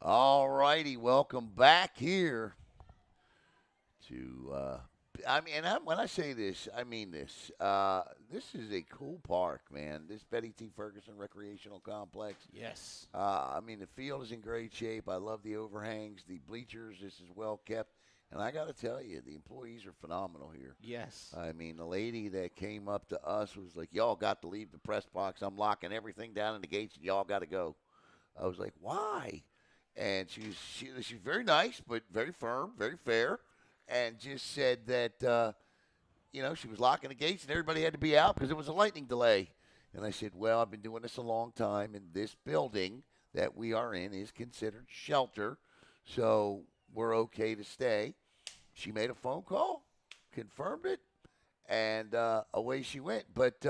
All righty, welcome back here to. When I say this, I mean this. This is a cool park, man. This Betty T. Ferguson Recreational Complex. Yes. The field is in great shape. I love the overhangs, the bleachers. This is well kept, and I got to tell you, the employees are phenomenal here. Yes. The lady that came up to us was like, "Y'all got to leave the press box. I'm locking everything down in the gates, and y'all got to go." I was like, "Why?" And she's very nice, but very firm, very fair, and just said that she was locking the gates and everybody had to be out because it was a lightning delay. And I said, "Well, I've been doing this a long time, and this building that we are in is considered shelter, so we're okay to stay." She made a phone call, confirmed it, and away she went. But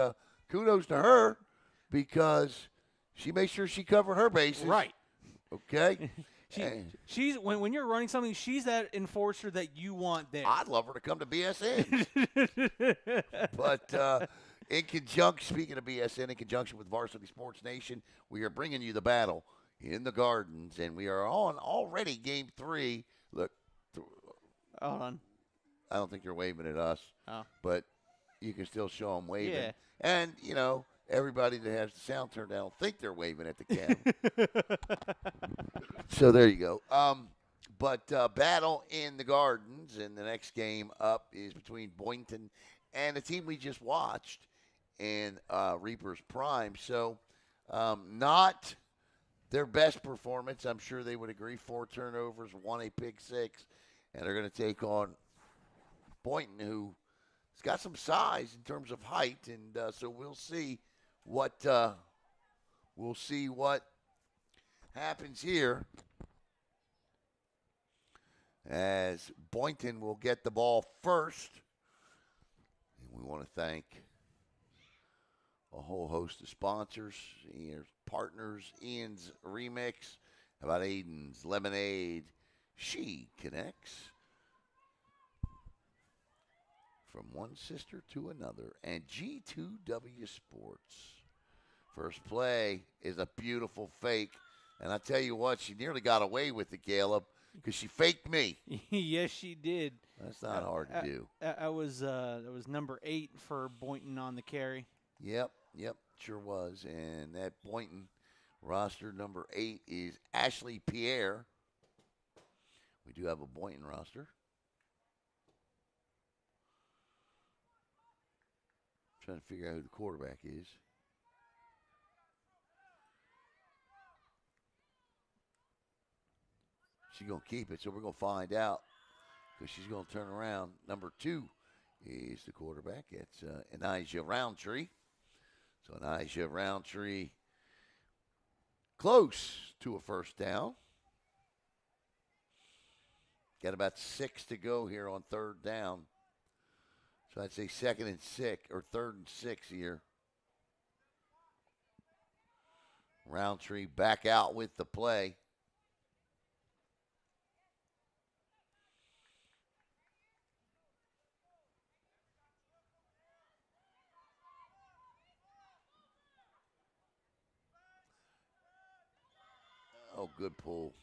kudos to her because she made sure she covered her bases. Right. Okay. She's when you're running something, she's that enforcer that you want there. I'd love her to come to BSN. But in conjunction, speaking of BSN, in conjunction with Varsity Sports Nation, we are bringing you the battle in the Gardens, and we are on already game 3. Look, Hold on. I don't think they're waving at us, but you can still show them waving. Yeah. And, everybody that has the sound turned down will think they're waving at the camera. So there you go. But battle in the Gardens, and the next game up is between Boynton and the team we just watched in Reaper's Prime. So not their best performance. I'm sure they would agree. 4 turnovers, 1 a pick 6, and they're going to take on Boynton, who's got some size in terms of height, and so we'll see what happens here, as Boynton will get the ball first. And we want to thank a whole host of sponsors, partners, Ian's Remix, about Aiden's Lemonade, She Connects, from one sister to another, and G2W Sports. First play is a beautiful fake, and I tell you what, she nearly got away with it, Caleb, because she faked me. Yes, she did. That's not hard to do. That was number 8 for Boynton on the carry. Yep, sure was. And that Boynton roster number 8 is Ashley Pierre. We do have a Boynton roster. Trying to figure out who the quarterback is. She's going to keep it, so we're going to find out because she's going to turn around. Number 2 is the quarterback. It's Anijah Roundtree. So Anijah Roundtree close to a first down. Got about 6 to go here on 3rd down. So I'd say 2nd and 6, or 3rd and 6 here. Roundtree back out with the play. Oh, good pull.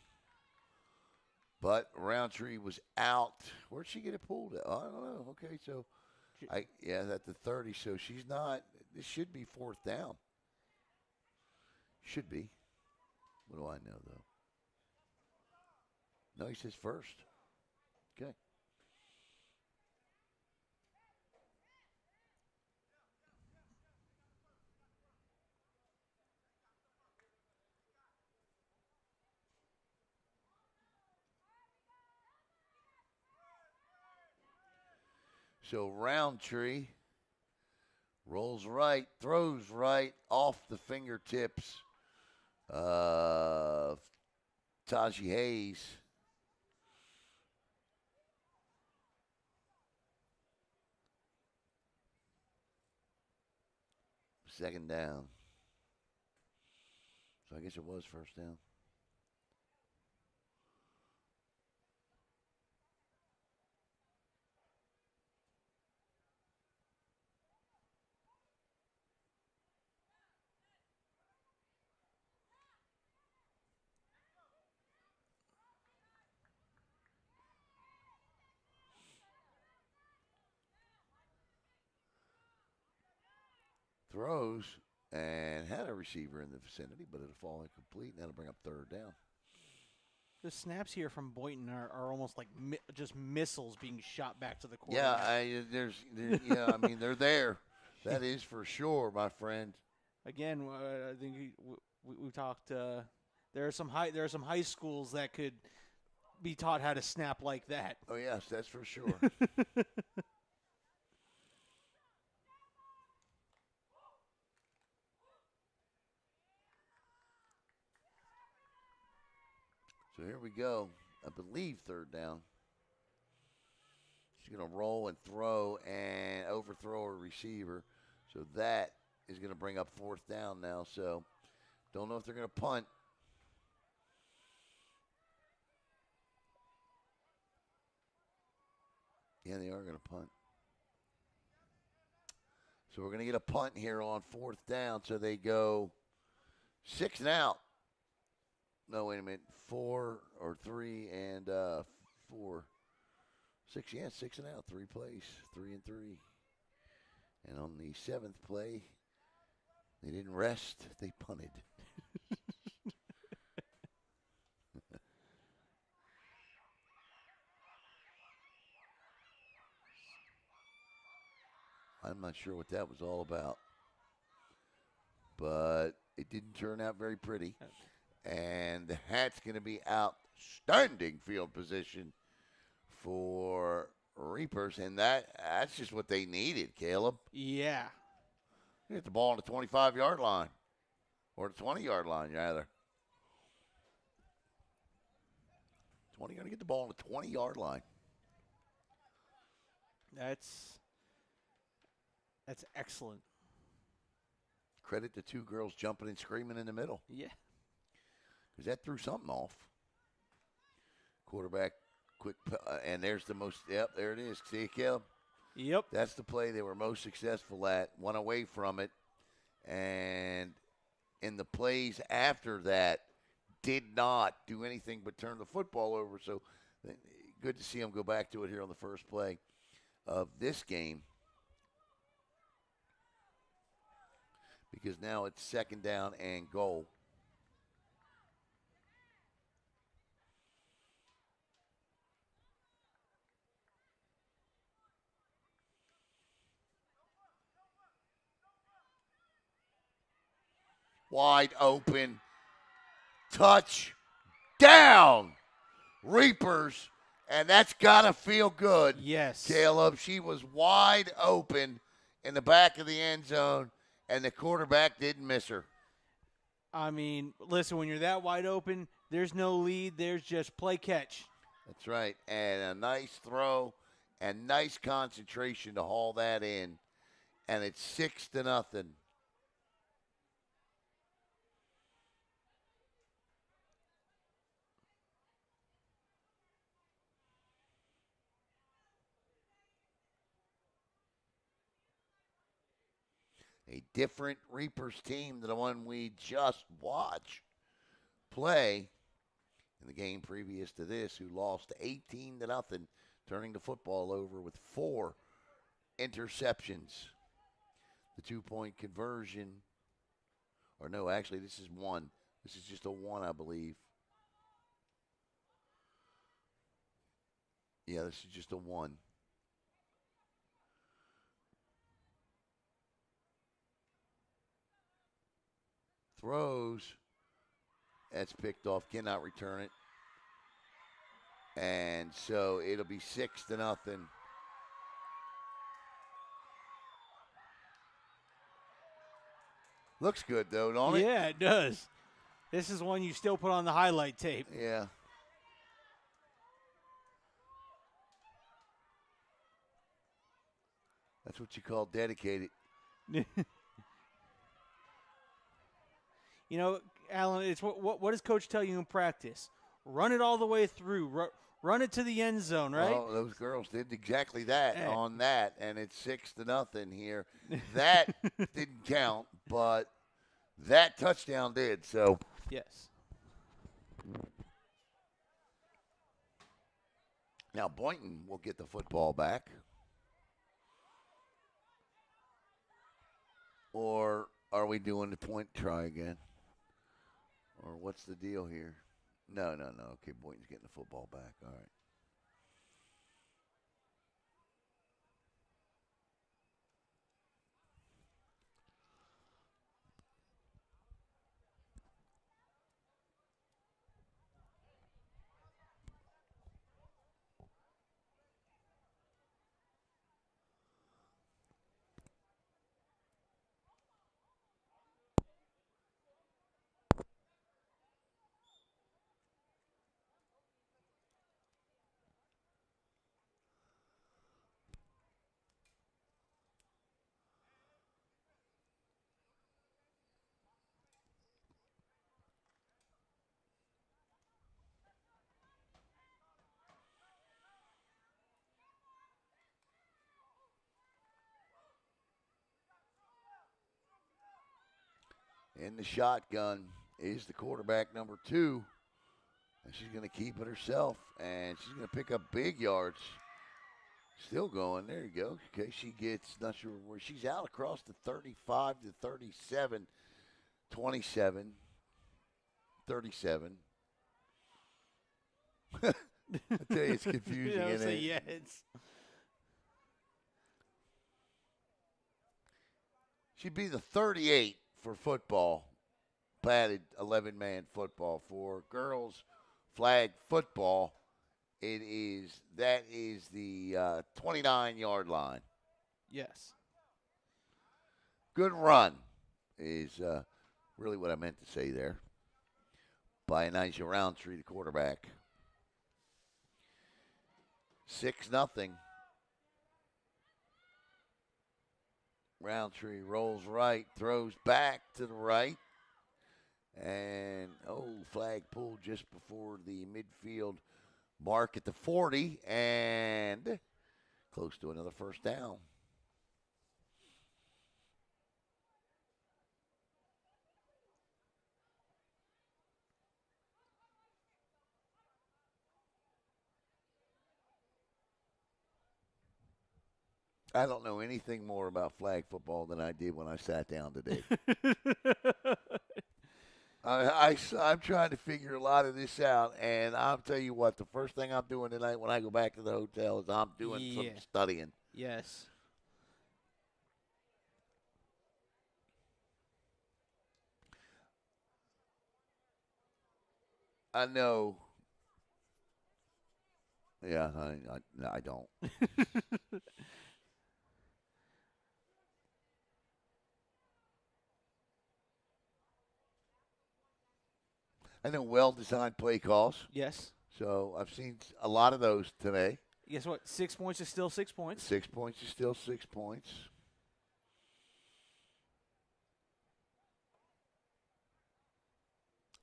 But Roundtree was out. Where'd she get it pulled at? I don't know. Okay, so at the 30. So she's not. This should be 4th down. Should be. What do I know though? No, he says first. Okay. So Roundtree rolls right, throws right off the fingertips of Taji Hayes. Second down. So I guess it was first down. Throws and had a receiver in the vicinity, but it'll fall incomplete, and that'll bring up third down. The snaps here from Boynton are almost like just missiles being shot back to the Yeah, quarterback. I mean, they're there. That is for sure, my friend. Again, I think we talked. There are some high schools that could be taught how to snap like that. Oh yes, that's for sure. So here we go. I believe third down. She's going to roll and throw and overthrow a receiver. So that is going to bring up fourth down now. So don't know if they're going to punt. Yeah, they are going to punt. So we're going to get a punt here on fourth down. So they go 6 and out. No, wait a minute. 4 or 3 and 4. 6, yeah, 6 and out. 3 plays. 3 and 3. And on the 7th play, they didn't rest. They punted. I'm not sure what that was all about. But it didn't turn out very pretty. And the hat's going to be outstanding field position for Reapers. And that's just what they needed, Caleb. Yeah. Get the ball on the 25-yard line. Or the 20-yard line, rather. You're going to get the ball on the 20-yard line. That's excellent. Credit the 2 girls jumping and screaming in the middle. Yeah. Because that threw something off. Quarterback, quick, and there's the most, yep, there it is. See it, Caleb? Yep. That's the play they were most successful at. Went away from it. And in the plays after that, did not do anything but turn the football over. So good to see them go back to it here on the first play of this game. Because now it's 2nd down and goal. Wide open. Touchdown. Reapers. And that's got to feel good. Yes. Caleb, she was wide open in the back of the end zone, and the quarterback didn't miss her. I mean, listen, when you're that wide open, there's no lead. There's just play catch. That's right. And a nice throw and nice concentration to haul that in. And it's 6-0. A different Reapers team than the one we just watched play in the game previous to this, who lost 18-0, turning the football over with 4 interceptions. The 2-point conversion, or no, actually this is 1. This is just a 1, I believe. Yeah, this is just a 1. Throws. That's picked off. Cannot return it. And so it'll be 6-0. Looks good, though, don't it? Yeah, it does. This is one you still put on the highlight tape. Yeah. That's what you call dedicated. You know, Alan, it's what does Coach tell you in practice? Run it all the way through. Run it to the end zone, right? Oh, those girls did exactly that on that, and it's 6-0 here. That didn't count, but that touchdown did. So yes. Now Boynton will get the football back. Or are we doing the point try again? Or what's the deal here? No, no, no. Okay, Boynton's getting the football back. All right. In the shotgun is the quarterback number 2. And she's going to keep it herself. And she's going to pick up big yards. Still going. There you go. Okay, she gets, not sure where she's out across the 35 to 37, 27, 37. I tell you, it's confusing, isn't it? Yeah, it's She'd be the 38 for football, padded 11-man football. For girls flag football, that is the 29-yard line. yes. Good run is really what I meant to say there. By Elijah Roundtree, the quarterback. 6-0. Roundtree rolls right, throws back to the right. And, flag pulled just before the midfield mark at the 40. And close to another first down. I don't know anything more about flag football than I did when I sat down today. I'm trying to figure a lot of this out, and I'll tell you what, the first thing I'm doing tonight when I go back to the hotel is I'm doing some studying. Yes. I know. Yeah, I don't. I know well-designed play calls, Yes. so I've seen a lot of those today. Guess what? 6 points is still 6 points. 6 points is still 6 points.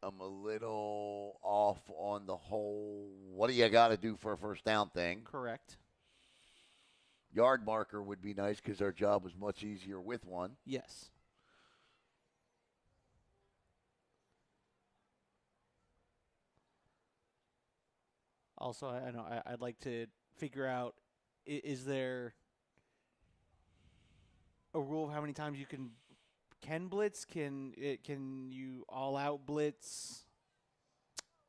I'm a little off on the whole what do you got to do for a first down thing. Correct. Yard marker would be nice because our job was much easier with one. Yes. Also, I know I'd like to figure out is there a rule of how many times you can blitz? Can you all out blitz?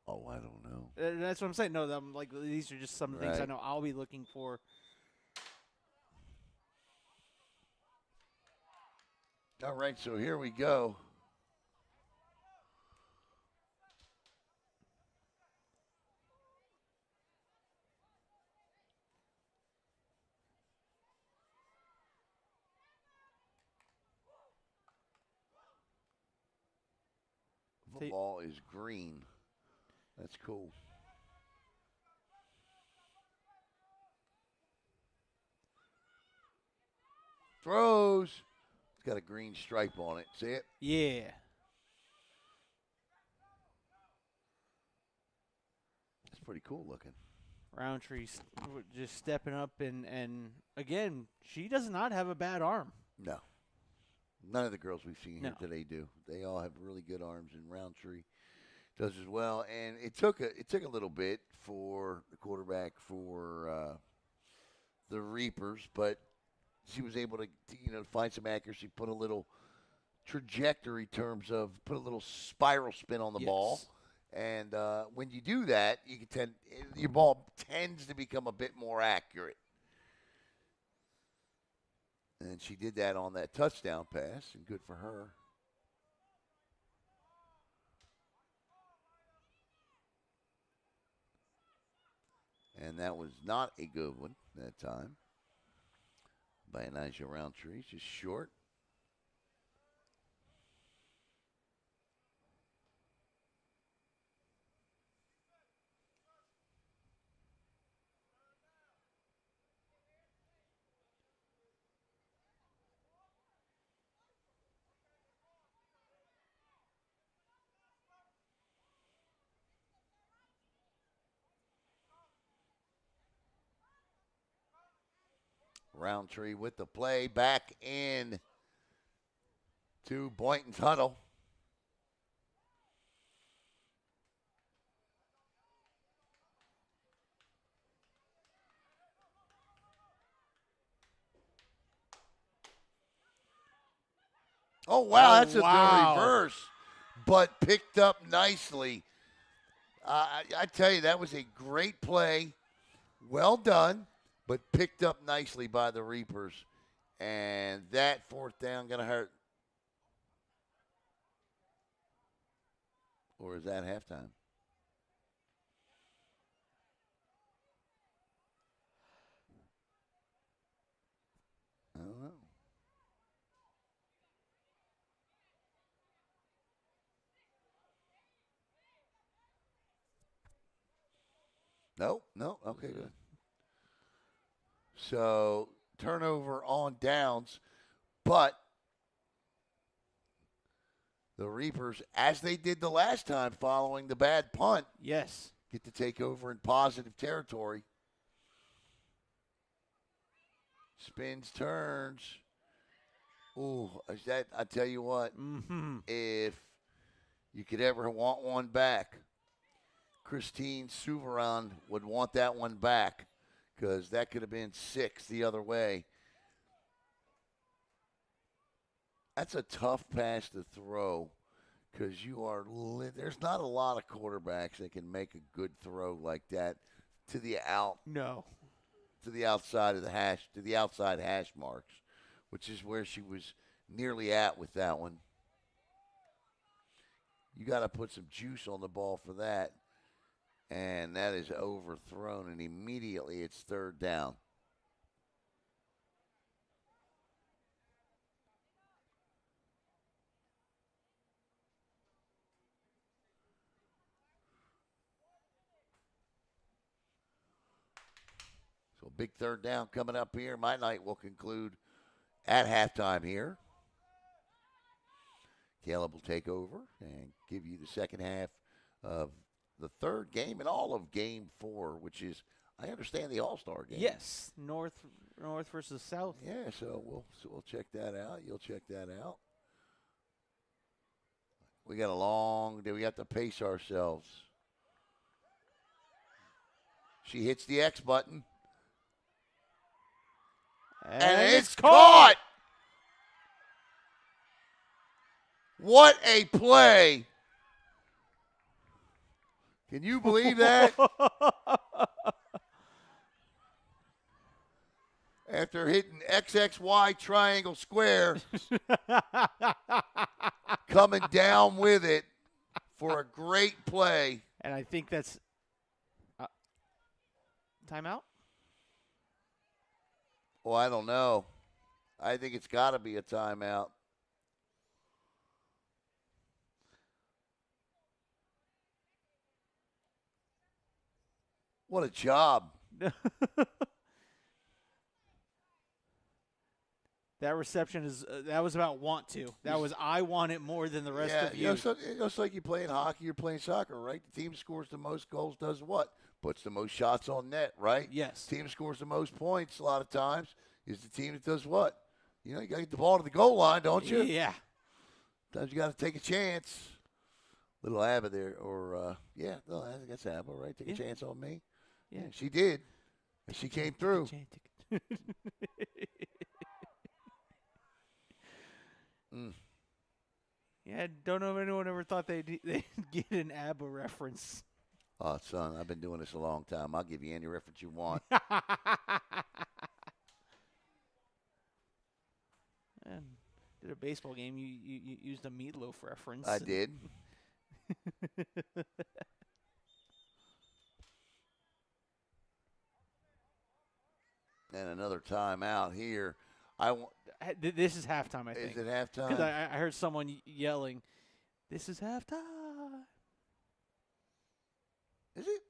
Oh, I don't know. That's what I'm saying. No, I'm like these are just some things I Right. know I'll be looking for. All right, so here we go. Football is green. That's cool. Throws. It's got a green stripe on it. See it? Yeah. It's pretty cool looking. Roundtree's just stepping up and again, she does not have a bad arm. No. None of the girls we've seen here No. today do. They all have really good arms, and Roundtree does as well. And it took a little bit for the quarterback for the Reapers, but she was able to find some accuracy, put a little trajectory terms of put a little spiral spin on the ball. And when you do that, your ball tends to become a bit more accurate. And she did that on that touchdown pass, and good for her. And that was not a good one that time by Elijah Roundtree, just short. Roundtree with the play back in to Boynton's huddle. Oh, wow, that's a reverse, but picked up nicely. I tell you, that was a great play. Well done, but picked up nicely by the Reapers. And that fourth down going to hurt. Or is that halftime? I don't know. No. Okay, good. So turnover on downs, but the Reapers, as they did the last time following the bad punt, yes, get to take over in positive territory. Spins, turns. Ooh, I tell you what, if you could ever want one back, Christine Souveron would want that one back because that could have been 6 the other way. That's a tough pass to throw because there's not a lot of quarterbacks that can make a good throw like that to the outside of the hash, to the outside hash marks, which is where she was nearly at with that one. You got to put some juice on the ball for that. And that is overthrown, and immediately it's third down. So big third down coming up here. My night will conclude at halftime here. Caleb will take over and give you the second half of the third game and all of game 4, which is, I understand, the All-Star game. Yes, North versus South. Yeah, so we'll check that out. You'll check that out. We got a long day. We have to pace ourselves. She hits the X button. And it's caught! What a play! Can you believe that? After hitting XXY triangle square, coming down with it for a great play. And I think that's timeout? Oh, I don't know. I think it's got to be a timeout. What a job. That reception that was about want to. That was I want it more than the rest of you. It's like you playing hockey, you're playing soccer, right? The team scores the most goals, does what? Puts the most shots on net, right? Yes. Team scores the most points a lot of times is the team that does what? You got to get the ball to the goal line, don't you? Yeah. Sometimes you got to take a chance. Little Abba there, I think that's Abba, right? Take a chance on me. Yeah, she did. And she came through. Yeah, don't know if anyone ever thought they'd get an ABBA reference. Oh, son, I've been doing this a long time. I'll give you any reference you want. And did a baseball game. You used a meatloaf reference. I did. And another timeout here. This is halftime, I think. Is it halftime? Because I heard someone yelling, "This is halftime." Is it?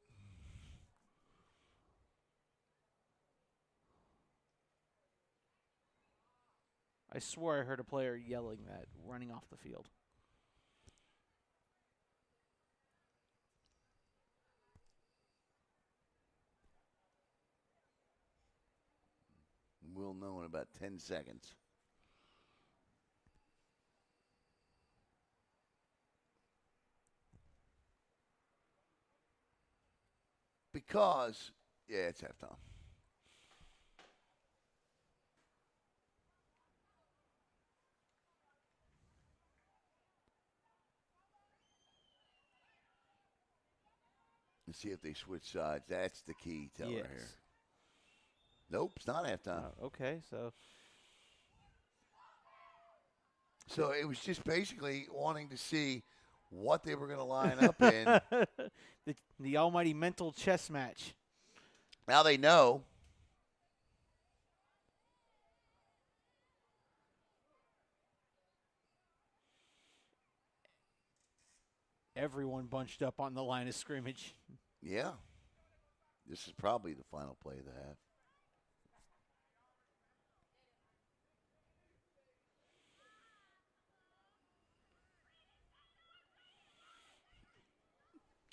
I swore I heard a player yelling that, running off the field. We'll know in about 10 seconds. Because, yeah, it's halftime. And see if they switch sides. That's the key teller Yes. here. Nope, it's not halftime. Okay, so So it was just basically wanting to see what they were going to line up in. the almighty mental chess match. Now they know. Everyone bunched up on the line of scrimmage. Yeah. This is probably the final play of the half.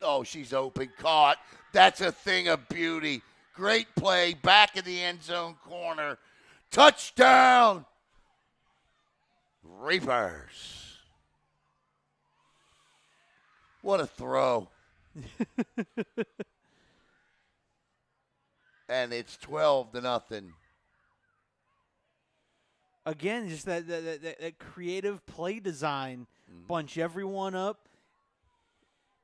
Oh, she's open. Caught. That's a thing of beauty. Great play. Back in the end zone corner. Touchdown. Reapers. What a throw. And it's 12-0. Again, just that creative play design. Bunch everyone up.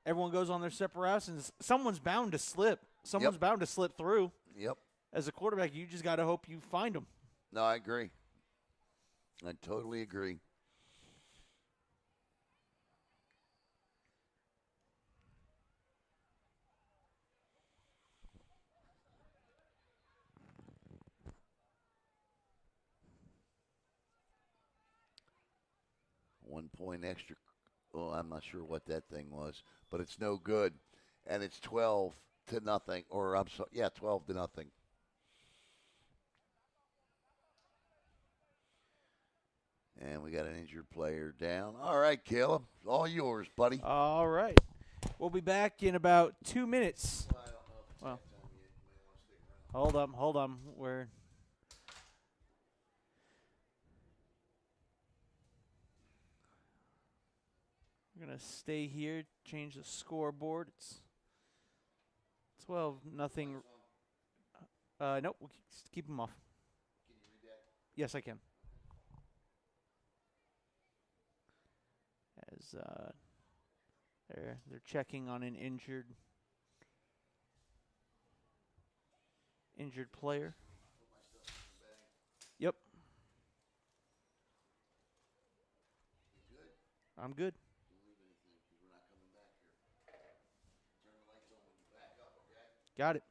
Everyone goes on their separate routes, and someone's bound to slip. Someone's bound to slip through. Yep. As a quarterback, you just got to hope you find them. No, I agree. I totally agree. One point extra. Well, I'm not sure what that thing was, but it's no good. And it's 12-0. Or I'm sorry, 12-0. And we got an injured player down. All right, Caleb, all yours, buddy. All right. We'll be back in about 2 minutes. Well, hold on. We're gonna stay here. Change the scoreboard. It's 12-0. Nope. We'll keep them off. Can you read that? Yes, I can. As they're checking on an injured player. Yep. I'm good. Got it.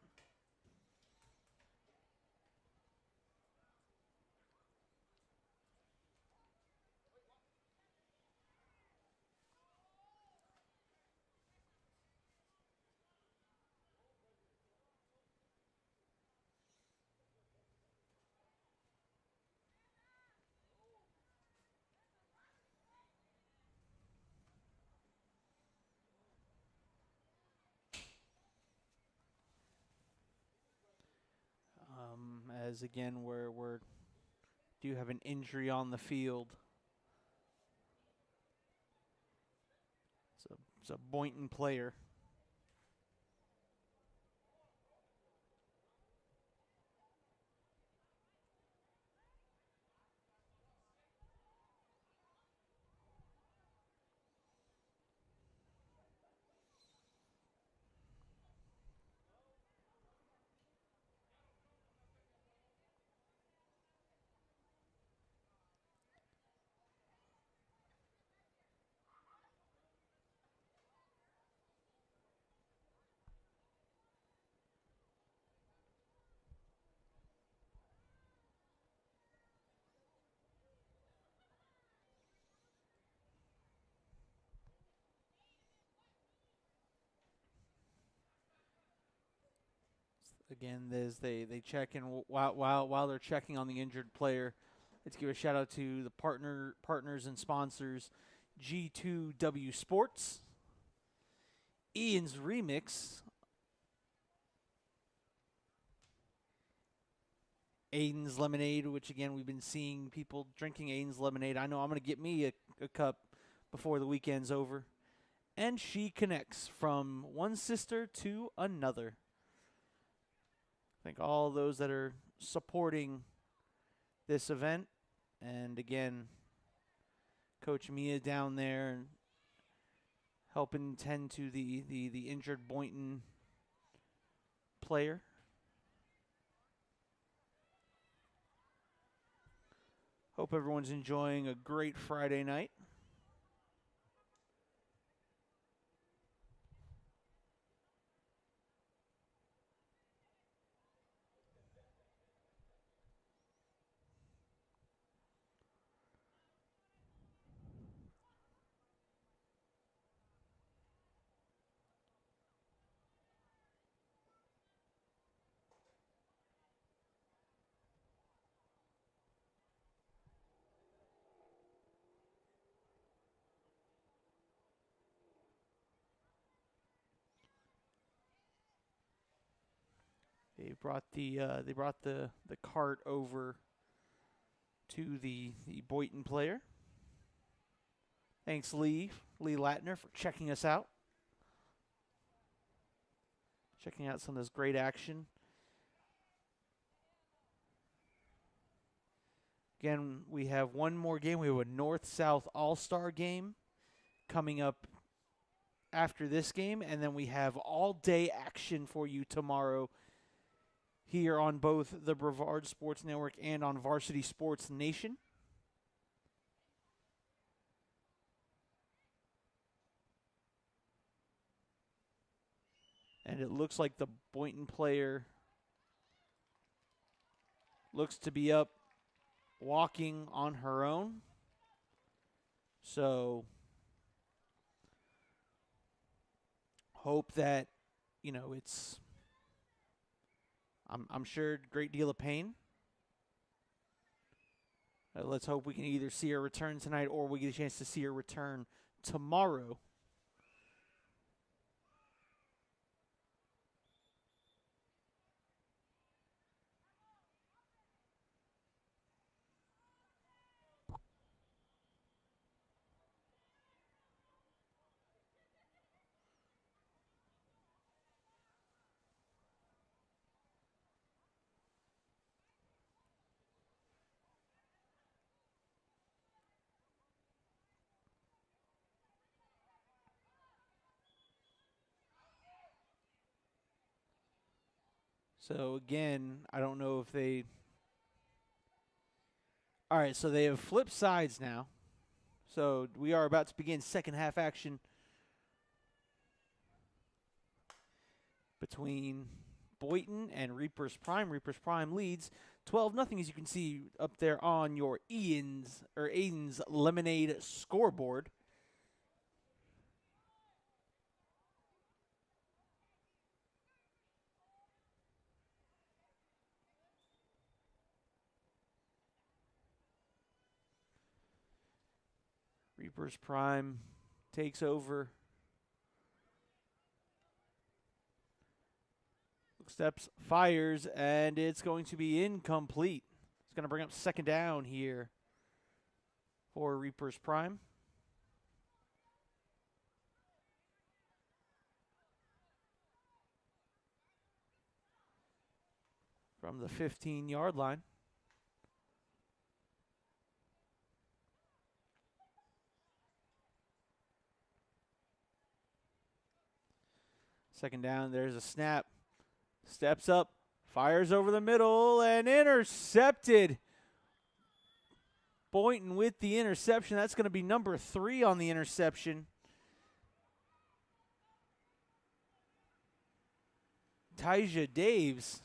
As again, we're do have an injury on the field. It's a Boynton player. Again, as they check in while they're checking on the injured player, let's give a shout out to the partners and sponsors, G2W Sports, Ian's Remix, Aiden's Lemonade, which again we've been seeing people drinking Aiden's Lemonade. I know I'm going to get me a cup before the weekend's over. And She Connects, from one sister to another. Thank all those that are supporting this event. And again, Coach Mia down there and helping tend to the injured Boynton player. Hope everyone's enjoying a great Friday night. They brought the cart over to the Boynton player. Thanks, Lee Latner, for checking us out. Checking out some of this great action. Again, we have one more game. We have a North-South All-Star game coming up after this game, and then we have all-day action for you tomorrow here on both the Brevard Sports Network and on Varsity Sports Nation. And it looks like the Boynton player looks to be up walking on her own. So hope that, it's, I'm sure, a great deal of pain. Let's hope we can either see her return tonight or we get a chance to see her return tomorrow. So again, I don't know if they... All right, so they have flipped sides now. So we are about to begin second half action between Boynton and Reapers Prime. Reapers Prime leads 12-0, as you can see up there on your Aiden's Lemonade scoreboard. Reapers Prime takes over. Steps, fires, and it's going to be incomplete. It's going to bring up second down here for Reapers Prime. From the 15-yard line. Second down, there's a snap. Steps up, fires over the middle, and intercepted. Boynton with the interception. That's going to be number 3 on the interception. Tyja Daves.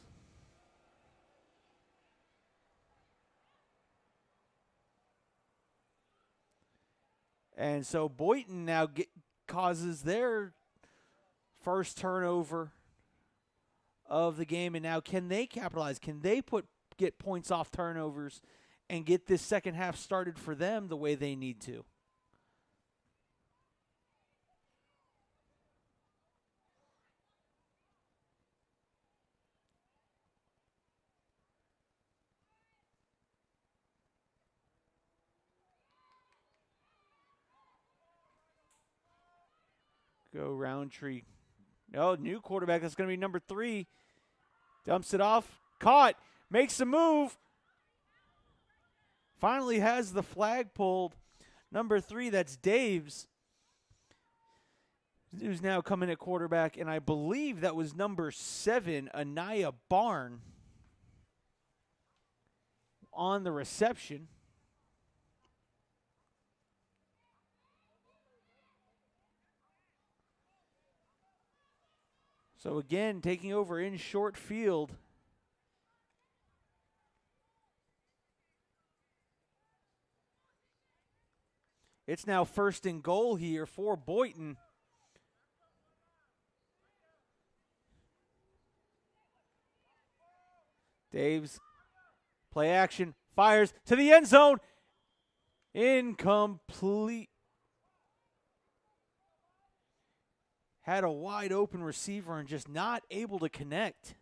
And so Boynton now causes their first turnover of the game, and now can they capitalize? Can they get points off turnovers and get this second half started for them the way they need to? Go Roundtree. No, new quarterback. That's going to be number 3. Dumps it off. Caught. Makes a move. Finally has the flag pulled. Number 3, that's Dave's, who's now coming at quarterback. And I believe that was number 7, Anaya Barn, on the reception. So again, taking over in short field. It's now 1st and goal here for Boynton. Dave's play action, fires to the end zone. Incomplete. Had a wide open receiver and just not able to connect.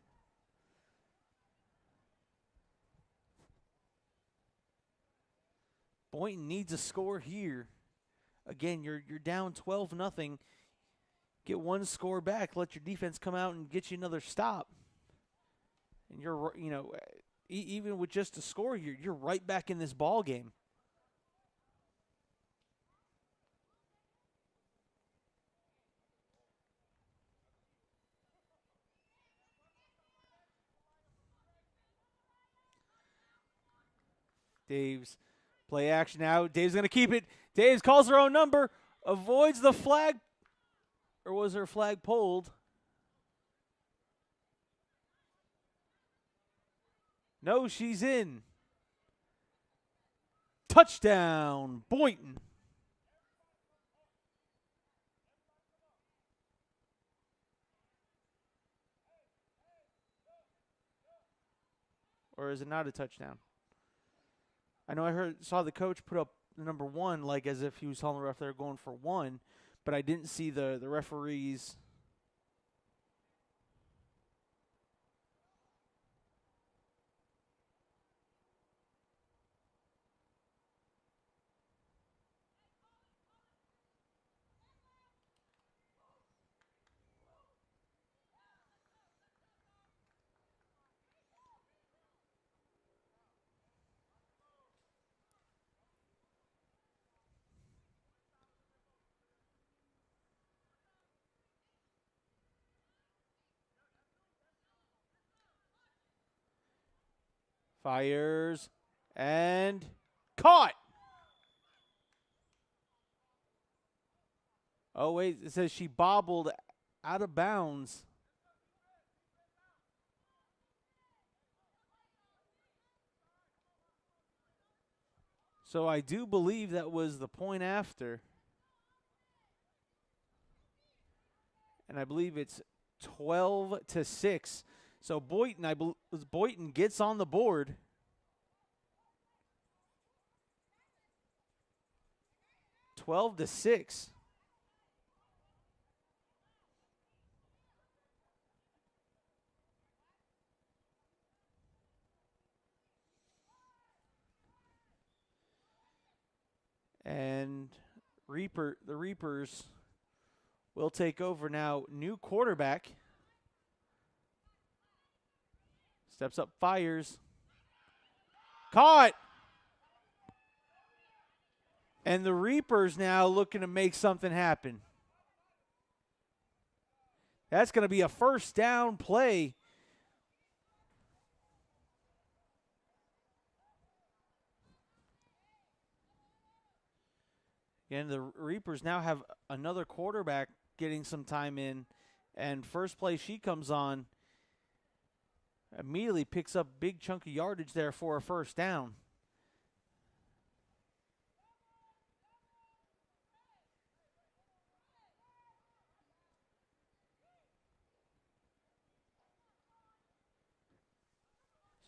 Boynton needs a score here. Again, you're down 12-0. Get one score back, let your defense come out and get you another stop. And you're, even with just a score, you're right back in this ball game. Dave's play action now. Dave's going to keep it. Dave's calls her own number, avoids the flag. Or was her flag pulled? No, she's in. Touchdown, Boynton. Or is it not a touchdown? I know saw the coach put up the number 1 like as if he was telling the ref they were going for 1, but I didn't see the referees. Fires and caught. Oh, wait, it says she bobbled out of bounds. So I do believe that was the point after. And I believe it's 12-6. So Boynton gets on the board. $12-6. And the Reapers will take over now. New quarterback. Steps up, fires. Caught! And the Reapers now looking to make something happen. That's going to be a first down play. Again, the Reapers now have another quarterback getting some time in. And first play she comes on, immediately picks up big chunk of yardage there for a first down.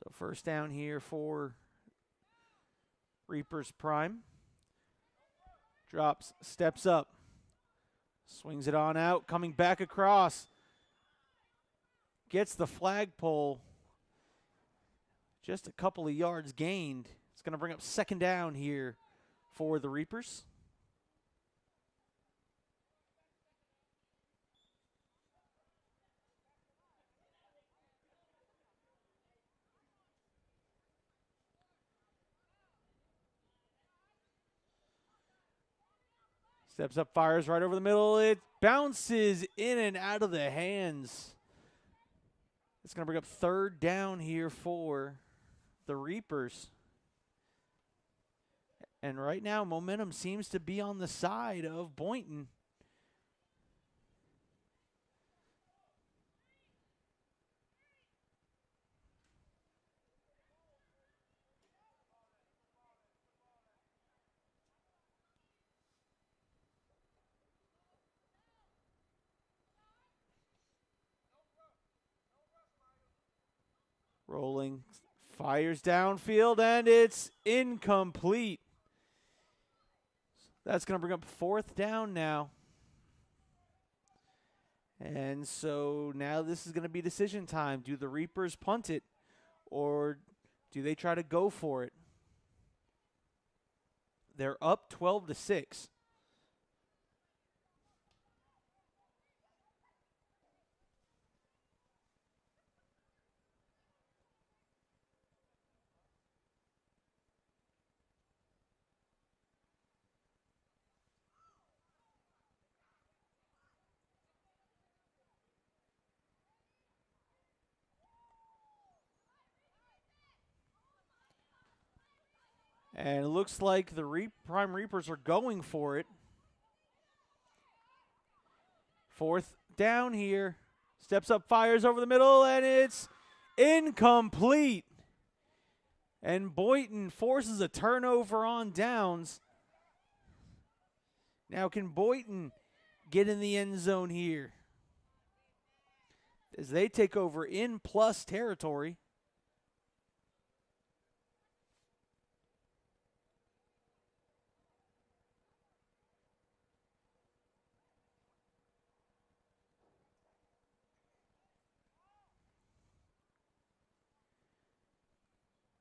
So first down here for Reaper's Prime. Drops, steps up, swings it on out, coming back across. Gets the flagpole. Just a couple of yards gained. It's going to bring up second down here for the Reapers. Steps up, fires right over the middle. It bounces in and out of the hands. It's going to bring up third down here for the Reapers. And right now, momentum seems to be on the side of Boynton. Rolling, fires downfield, and it's incomplete. That's going to bring up fourth down now. And so now this is going to be decision time. Do the Reapers punt it, or do they try to go for it? They're up 12-6. And it looks like the Prime Reapers are going for it. Fourth down here. Steps up, fires over the middle, and it's incomplete. And Boynton forces a turnover on downs. Now can Boynton get in the end zone here as they take over in plus territory?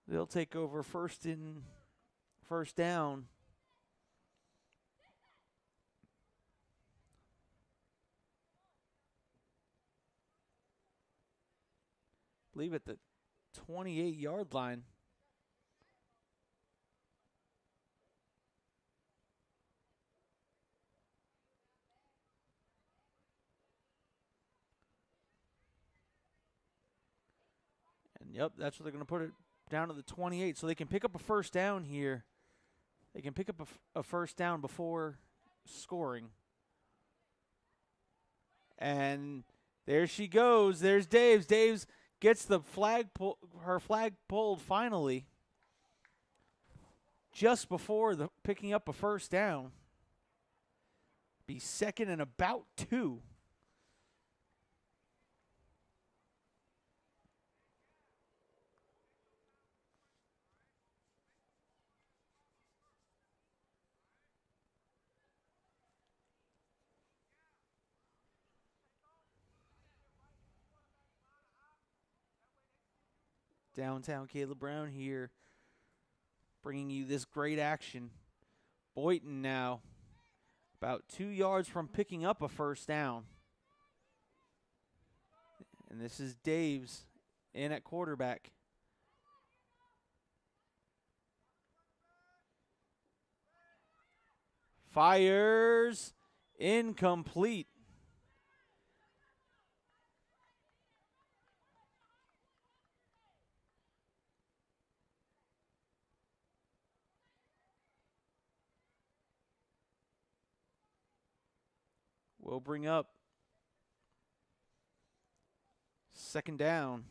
They'll take over first down. I believe at the 28-yard line. And yep, that's where they're going to put it, down to the 28. So they can pick up a first down here. They can pick up a first down before scoring. And there she goes. There's Daves. Daves gets the her flag pulled finally. Just before picking up a first down. Be second and about 2. Downtown Caleb Brown here, bringing you this great action. Boynton now about 2 yards from picking up a first down. And this is Daves in at quarterback. Fires, incomplete. We'll bring up second down.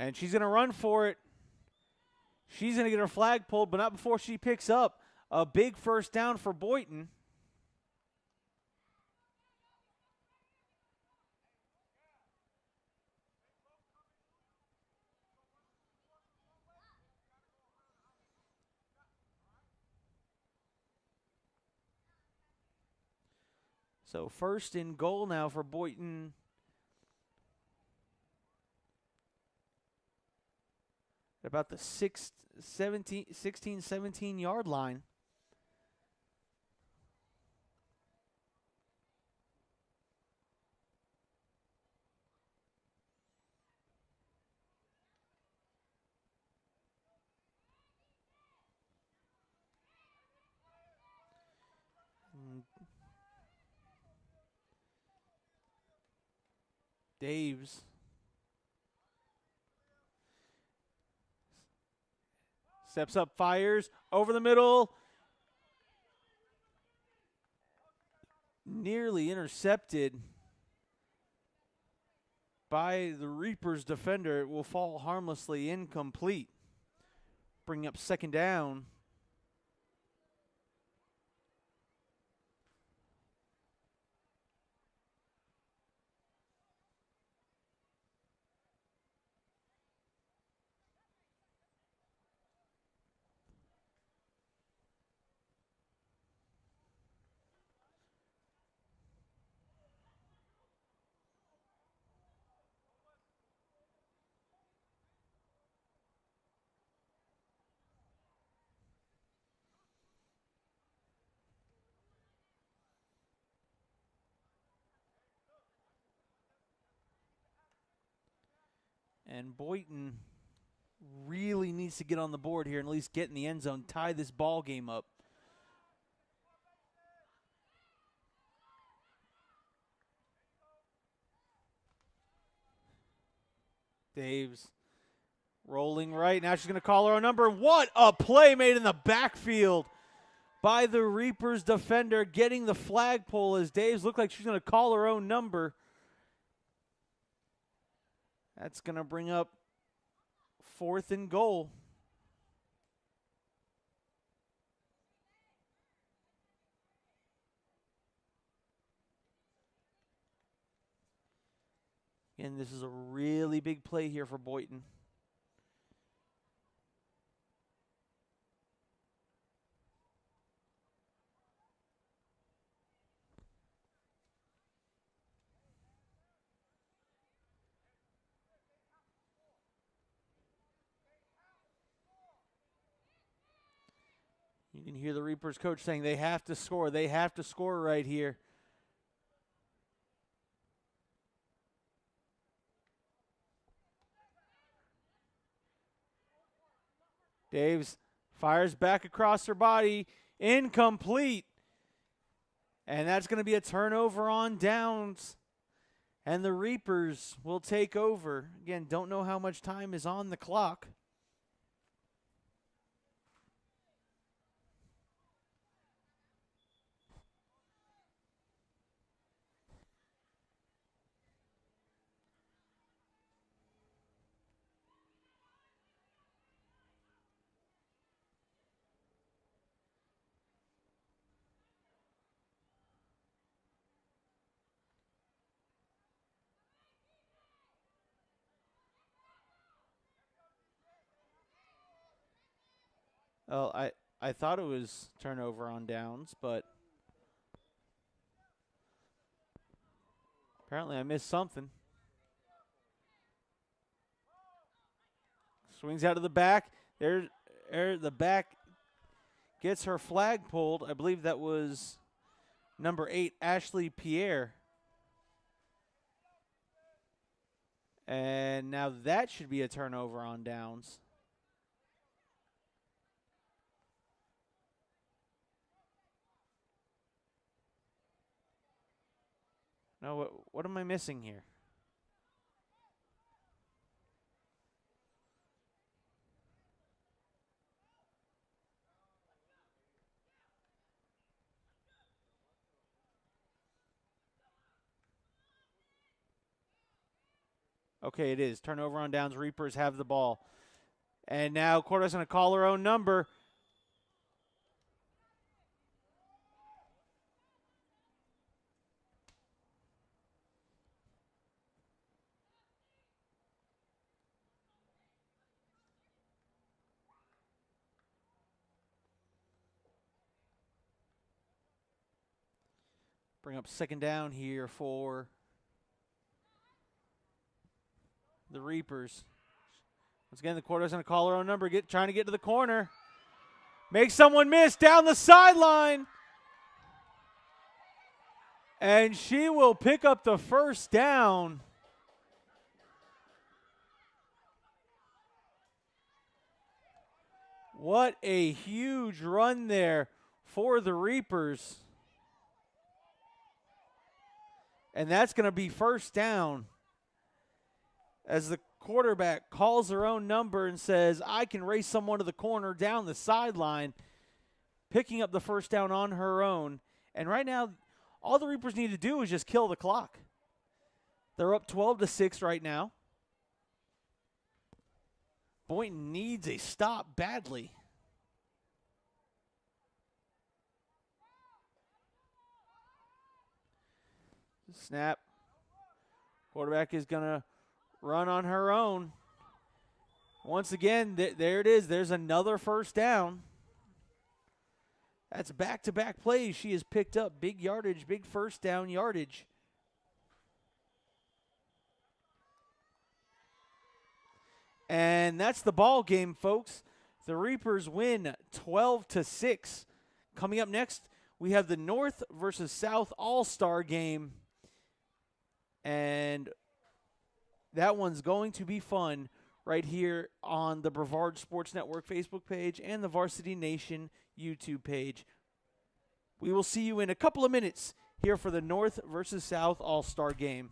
And she's going to run for it. She's going to get her flag pulled, but not before she picks up a big first down for Boynton. So first and goal now for Boynton. At about the 16, 17 yard line. Daves steps up, fires over the middle. Nearly intercepted by the Reapers defender. It will fall harmlessly, incomplete. Bring up second down. And Boynton really needs to get on the board here and at least get in the end zone, tie this ball game up. Daves rolling right. Now she's going to call her own number. What a play made in the backfield by the Reapers defender, getting the flagpole as Daves looked like she's going to call her own number. That's going to bring up fourth and goal. And this is a really big play here for Boynton. You can hear the Reapers coach saying they have to score. They have to score right here. Daves fires back across her body. Incomplete. And that's going to be a turnover on downs. And the Reapers will take over. Again, don't know how much time is on the clock. Oh, I thought it was turnover on downs, but apparently I missed something. Swings out of the back. There, the back gets her flag pulled. I believe that was number 8, Ashley Pierre. And now that should be a turnover on downs. No, what am I missing here? Okay, it is. Turnover on downs. Reapers have the ball. And now Quarterback's going to call her own number. Bring up second down here for the Reapers. Once again, the Quarterback's going to call her own number, trying to get to the corner. Make someone miss down the sideline. And she will pick up the first down. What a huge run there for the Reapers. And that's going to be first down as the quarterback calls her own number and says, I can race someone to the corner down the sideline, picking up the first down on her own. And right now, all the Reapers need to do is just kill the clock. They're up 12-6 right now. Boynton needs a stop badly. Snap. Quarterback is going to run on her own. Once again, there it is. There's another first down. That's back-to-back plays. She has picked up big yardage, big first down yardage. And that's the ball game, folks. The Reapers win 12-6. Coming up next, we have the North versus South All-Star game. And that one's going to be fun right here on the Brevard Sports Network Facebook page and the Varsity Nation YouTube page. We will see you in a couple of minutes here for the North versus South All-Star game.